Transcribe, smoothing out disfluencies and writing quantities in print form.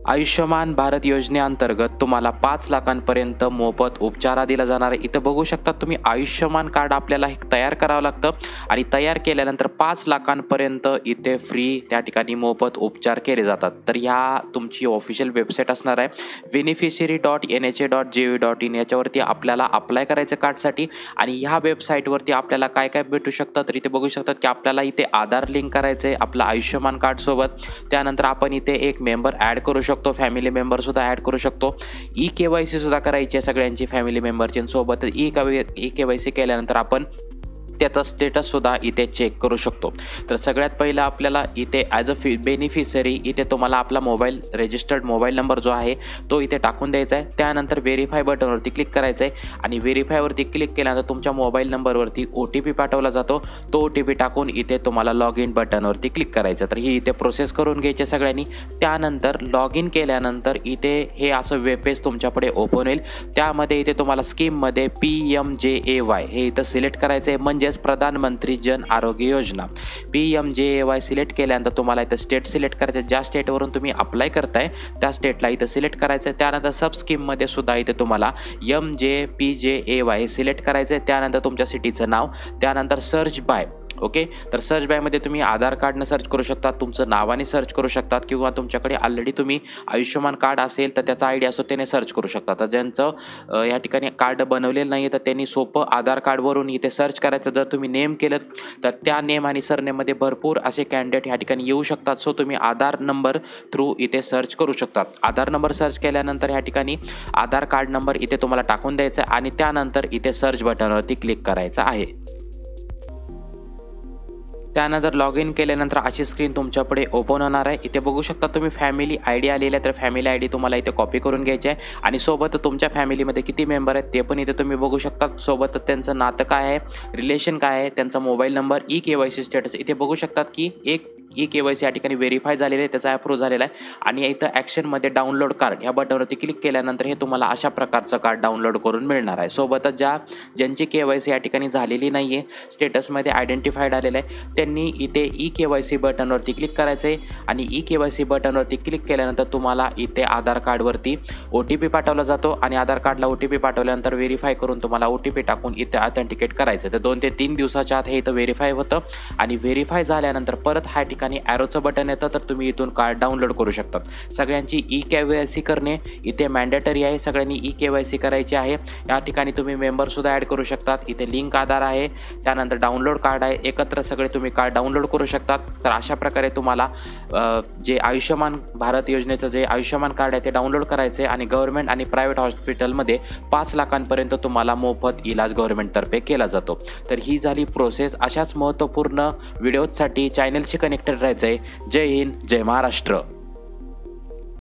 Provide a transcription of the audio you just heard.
आयुष्यमान भारत योजनेअंतर्गत तुम्हाला 5 लाखांपर्यंत मोफत उपचार दिला जाणार आहे। इथं बघू शकता तुम्ही आयुष्यमान कार्ड आपल्याला तयार करावं लागतं आणि तयार केल्यानंतर 5 लाखांपर्यंत इथे फ्री त्या ठिकाणी मोफत उपचार केले जातात। तर ह्या तुमची ऑफिशियल वेबसाईट असणार आहे beneficiary.nha.gov.in याच्यावरती आपल्याला अप्लाय करायचं कार्डसाठी आणि ह्या वेबसाईटवरती आपल्याला काय काय भेटू शकतं तर इथे बघू शकतात की आपल्याला इथे आधार लिंक करायचं आहे आपलं आयुष्यमान कार्ड सोबत। त्यानंतर आपण इथे एक मेंबर ॲड करू शकतो, फॅमिली मेंबर सुद्धा ॲड करू शकतो। ई-KYC सुद्धा करायची आहे सगळ्यांची फॅमिली मेंबरची सोबत। ई-KYC केल्यानंतर आपण त्याचा स्टेटससुद्धा इथे चेक करू शकतो। तर सगळ्यात पहिलं आपल्याला इथे ॲज अ बेनिफिशरी इथे तुम्हाला आपला रजिस्टर्ड मोबाईल नंबर जो आहे तो इथे टाकून द्यायचा आहे। त्यानंतर व्हेरीफाय बटनवरती क्लिक करायचं आहे आणि व्हेरीफायवरती क्लिक केल्यानंतर तुमच्या मोबाईल नंबरवरती OTP पाठवला जातो। तो OTP टाकून इथे तुम्हाला लॉग इन बटनवरती क्लिक करायचं। तर ही इथे प्रोसेस करून घ्यायची सगळ्यांनी। त्यानंतर लॉग इन केल्यानंतर इथे हे असं वेब पेज तुमच्यापुढे ओपन होईल। त्यामध्ये इथे तुम्हाला स्कीममध्ये PMJAY हे इथं सिलेक्ट करायचं आहे, म्हणजे प्रधानमंत्री जन आरोग्य योजना PMJAY सिलेक्ट केल्यानंतर तुम्हाला इथं स्टेट सिलेक्ट करायचं, ज्या स्टेटवरून तुम्ही अप्लाय करताय त्या स्टेटला इथं सिलेक्ट करायचं। त्यानंतर सब स्कीममध्ये सुद्धा इथे तुम्हाला MJPJAY सिलेक्ट करायचं। त्यानंतर तुमच्या सिटीचं नाव, त्यानंतर सर्च बाय ओके। तर सर्च बायमध्ये तुम्ही आधार कार्डनं सर्च करू शकता, तुमचं नावाने सर्च करू शकतात किंवा तुमच्याकडे ऑलरेडी तुम्ही आयुष्यमान कार्ड असेल तर त्याचा ID असो त्याने सर्च करू शकता। तर ज्यांचं या ठिकाणी कार्ड बनवलेलं नाही तर त्यांनी सोपं आधार कार्डवरून इथे सर्च करायचं। जर तुम्ही नेम केलं तर त्या नेम आणि सरनेममध्ये भरपूर असे कॅन्डिडेट या ठिकाणी येऊ शकतात। सो तुम्ही आधार नंबर थ्रू इथे सर्च करू शकतात। आधार नंबर सर्च केल्यानंतर या ठिकाणी आधार कार्ड नंबर इथे तुम्हाला टाकून द्यायचा आणि त्यानंतर इथे सर्च बटनवरती क्लिक करायचं आहे। त्यानंतर लॉग इन केल्यानंतर अशी स्क्रीन तुमच्यापुढे ओपन होणार आहे। इथे बघू शकता तुम्ही फॅमिली ID आलेला आहे, तर फॅमिली ID तुम्हाला इथे कॉपी करून घ्यायची आहे आणि सोबत तुमच्या फॅमिलीमध्ये किती मेंबर आहेत ते पण इथे तुम्ही बघू शकता। सोबत त्यांचं नातं काय आहे, रिलेशन काय आहे, त्यांचा मोबाईल नंबर, ई-KYC स्टेटस इथे बघू शकतात की एक ई-KYC या ठिकाणी व्हेरीफाय झालेलं आहे, त्याचा अप्रूव्ह झालेला आहे आणि इथं ॲक्शनमध्ये डाउनलोड कार्ड ह्या बटनवरती क्लिक केल्यानंतर हे तुम्हाला अशा प्रकारचं कार्ड डाउनलोड करून मिळणार आहे। सोबतच ज्यांची KYC या ठिकाणी झालेली नाही आहे, स्टेटसमध्ये आयडेंटिफाईड आलेलं आहे, त्यांनी इथे ई-KYC बटनवरती क्लिक करायचं आहे आणि ई-KYC बटनवरती क्लिक केल्यानंतर तुम्हाला इथे आधार कार्डवरती OTP पाठवला जातो आणि आधार कार्डला OTP पाठवल्यानंतर व्हेरीफाय करून तुम्हाला OTP टाकून इथे ऑथेंटिकेट करायचं। तर 2 ते 3 दिवसाच्या आत हे इथं व्हेरीफाय होतं आणि व्हेरीफाय झाल्यानंतर परत ह्या ठिकाणी ॲरोचं बटन येतं, तर तुम्ही इथून कार्ड डाउनलोड करू शकता। सगळ्यांची ई-KYC करणे इथे मॅन्डेटरी आहे, सगळ्यांनी ई-KYC करायची आहे। या ठिकाणी तुम्ही मेंबरसुद्धा ॲड करू शकतात, इथे लिंक आधार आहे, त्यानंतर डाउनलोड कार्ड आहे, एकत्र सगळे तुम्ही कार्ड डाउनलोड करू शकतात। तर अशा प्रकारे तुम्हाला जे आयुष्यमान भारत योजनेचं जे आयुष्यमान कार्ड आहे ते डाउनलोड करायचे आणि गव्हर्नमेंट आणि प्रायव्हेट हॉस्पिटलमध्ये 5 लाखांपर्यंत तुम्हाला मोफत इलाज गव्हर्नमेंटतर्फे केला जातो। तर ही झाली प्रोसेस। अशाच महत्त्वपूर्ण व्हिडिओजसाठी चॅनलशी कनेक्टेड राहायचं आहे। जय हिंद, जय महाराष्ट्र।